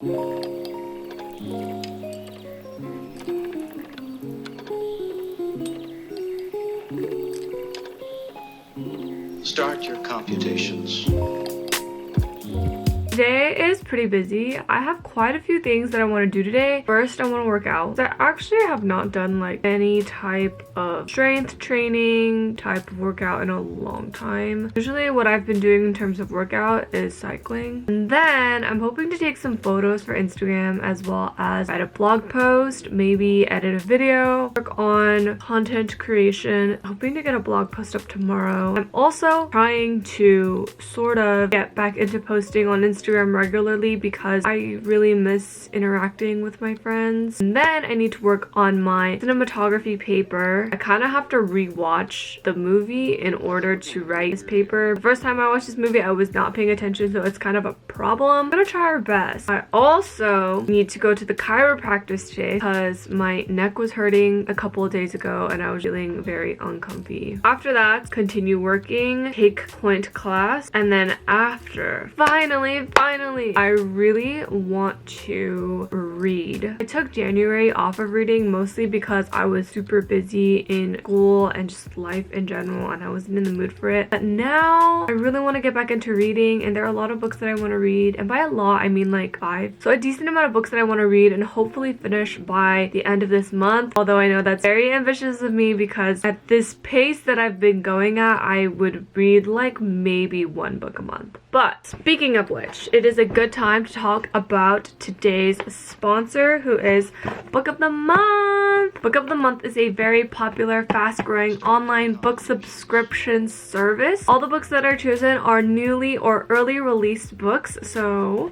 Start your computations. Today is pretty busy. I have quite a few things that I want to do today. First, I want to work out. I actually have not done like any type of strength training type of workout in a long time. Usually what I've been doing in terms of workout is cycling. And then I'm hoping to take some photos for Instagram as well as write a blog post, maybe edit a video, work on content creation. Hoping to get a blog post up tomorrow. I'm also trying to sort of get back into posting on Instagram regularly because I really miss interacting with my friends. And then I need to work on my cinematography paper. I kind of have to rewatch the movie in order to write this paper. The first time I watched this movie, I was not paying attention, so it's kind of a problem. I'm gonna try our best. I also need to go to the chiropractor today because my neck was hurting a couple of days ago and I was feeling very uncomfy. After that, continue working, take point class, and then after, finally, I really want to read. I took January off of reading mostly because I was super busy in school and just life in general and I wasn't in the mood for it. But now I really want to get back into reading and there are a lot of books that I want to read, and by a lot I mean like 5. So a decent amount of books that I want to read and hopefully finish by the end of this month. Although I know that's very ambitious of me because at this pace that I've been going at, I would read like maybe 1 book a month. But speaking of which, it is a good time to talk about today's sponsor, who is Book of the Month. Book of the Month is a very popular, fast-growing online book subscription service. All the books that are chosen are newly or early released books, so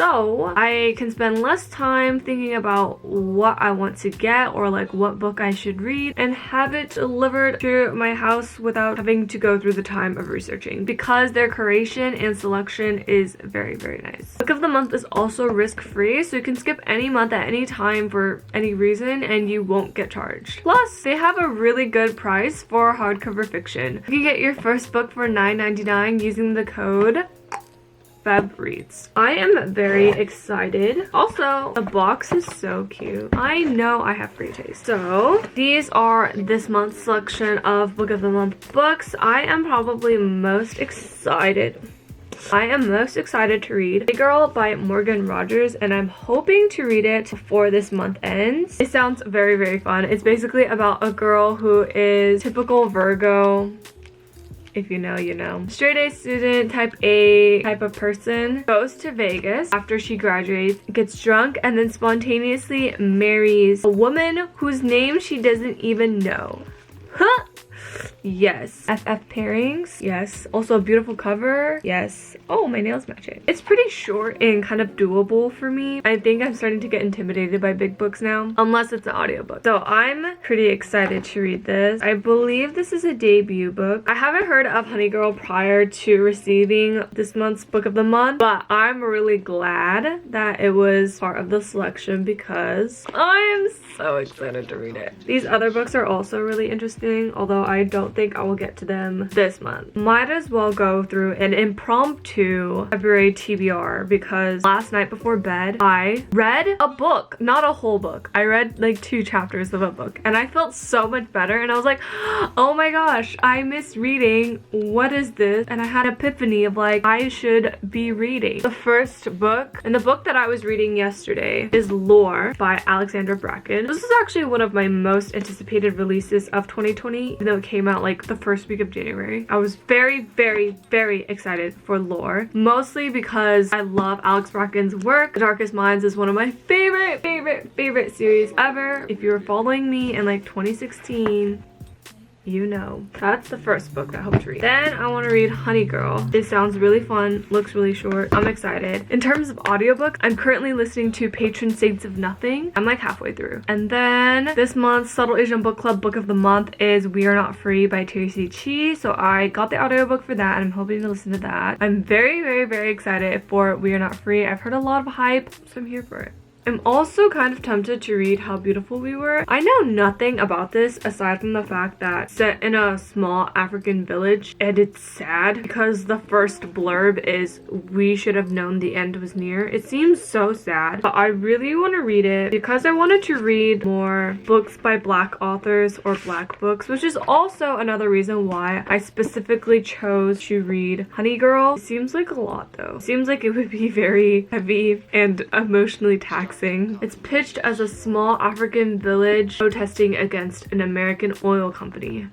I can spend less time thinking about what I want to get or like what book I should read and have it delivered to my house without having to go through the time of researching, because their curation and selection is very, very nice. Book of the Month is also risk-free, so you can skip any month at any time for any reason and you won't get charged. Plus, they have a really good price for hardcover fiction. You can get your first book for $9.99 using the code Feb Reads. I am very excited. Also, the box is so cute. I know I have great taste. So, these are this month's selection of Book of the Month books. I am most excited to read Hey Girl by Morgan Rogers, and I'm hoping to read it before this month ends. It sounds very, very fun. It's basically about a girl who is typical Virgo. If you know, you know. Straight A student, type A type of person, goes to Vegas after she graduates, gets drunk, and then spontaneously marries a woman whose name she doesn't even know. Huh? Yes. FF pairings. Yes. Also a beautiful cover. Yes. Oh, my nails match it. It's pretty short and kind of doable for me. I think I'm starting to get intimidated by big books now, unless it's an audiobook. So I'm pretty excited to read this. I believe this is a debut book. I haven't heard of Honey Girl prior to receiving this month's Book of the Month, but I'm really glad that it was part of the selection because I am so excited to read it. These other books are also really interesting, although I don't think I will get to them this month. Might as well go through an impromptu February TBR because last night before bed I read a book, not a whole book. I read like 2 chapters of a book and I felt so much better and I was like, oh my gosh, I miss reading. What is this? And I had an epiphany of like, I should be reading. The first book, and the book that I was reading yesterday, is Lore by Alexandra. This is actually one of my most anticipated releases of 2020, even though it came out like the first week of January. I was very, very, very excited for Lore, mostly because I love Alex Bracken's work. The Darkest Minds is one of my favorite series ever. If you were following me in like 2016, you know. That's the first book that I hope to read. Then I want to read Honey Girl. It sounds really fun, looks really short. I'm excited. In terms of audiobooks, I'm currently listening to Patron Saints of Nothing. I'm like halfway through. And then this month's Subtle Asian Book Club Book of the Month is We Are Not Free by Tracy Chi. So I got the audiobook for that and I'm hoping to listen to that. I'm very, very, very excited for We Are Not Free. I've heard a lot of hype, so I'm here for it. I'm also kind of tempted to read How Beautiful We Were. I know nothing about this aside from the fact that set in a small African village, and it's sad because the first blurb is "We should have known the end was near." It seems so sad, but I really want to read it because I wanted to read more books by Black authors or Black books, which is also another reason why I specifically chose to read Honey Girl. It seems like a lot though. It seems like it would be very heavy and emotionally taxing. It's pitched as a small African village protesting against an American oil company.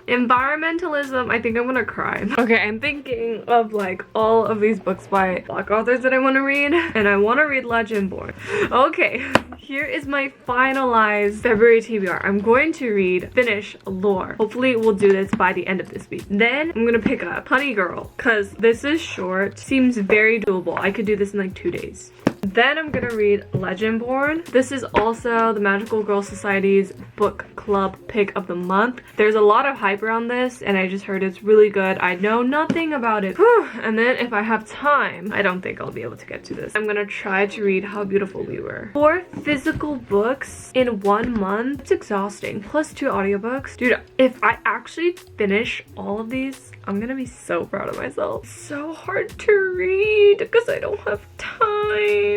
Environmentalism, I think I'm gonna cry. Okay, I'm thinking of like all of these books by Black authors that I want to read, and I want to read Legendborn. Okay, here is my finalized February TBR. I'm going to finish Lore. Hopefully we'll do this by the end of this week. Then I'm gonna pick up Honey Girl, because this is short, seems very doable. I could do this in like 2 days. Then I'm gonna read Legendborn. This is also the Magical Girl Society's book club pick of the month. There's a lot of hype around this, and I just heard it's really good. I know nothing about it. Whew. And then if I have time, I don't think I'll be able to get to this, I'm gonna try to read How Beautiful We Were. 4 physical books in 1 month. It's exhausting. Plus 2 audiobooks. Dude, if I actually finish all of these, I'm gonna be so proud of myself. So hard to read because I don't have time.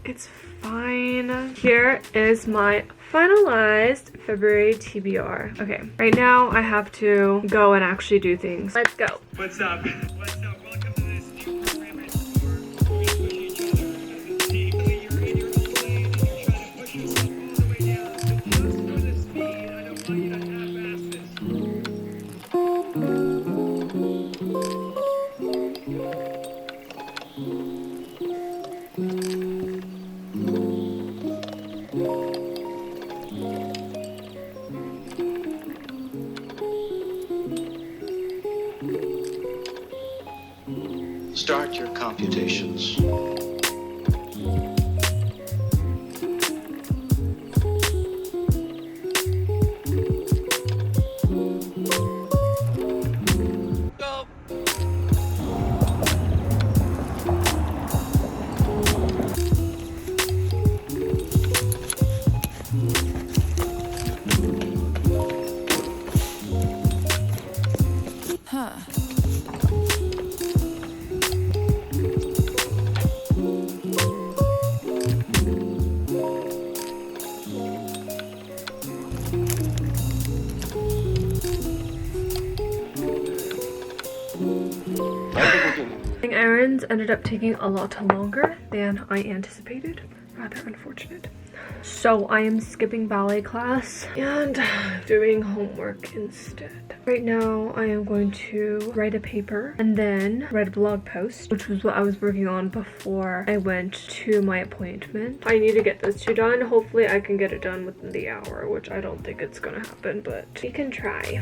It's fine. Here is my finalized February TBR. Okay, right now I have to go and actually do things. Let's go. What's up? What's up? Welcome to this new program. We push each other. Typically, you're in your own lane and you're trying to push yourself all the way down. But just for the speed, I don't want you to half-ass this. Start your computations. Go. Errands ended up taking a lot longer than I anticipated. Rather unfortunate. So I am skipping ballet class and doing homework instead. Right now I am going to write a paper and then write a blog post, which was what I was working on before I went to my appointment. I need to get those 2 done. Hopefully I can get it done within the hour, which I don't think it's gonna happen, but we can try.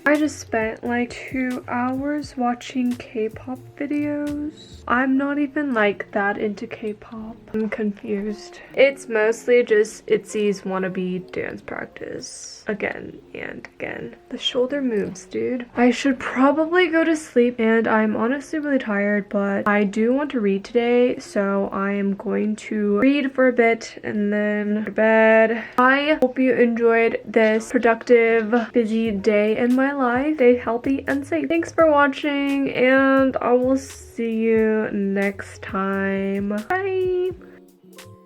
I just spent like 2 hours watching K-pop videos. I'm not even like that into K-pop. I'm confused. It's mostly just ITZY's wannabe dance practice again and again. The shoulder moves, dude. I should probably go to sleep, and I'm honestly really tired, but I do want to read today, so I am going to read for a bit and then go to bed. I hope you enjoyed this productive, busy day in my life. Stay healthy and safe. Thanks for watching, and I will see you next time. Bye!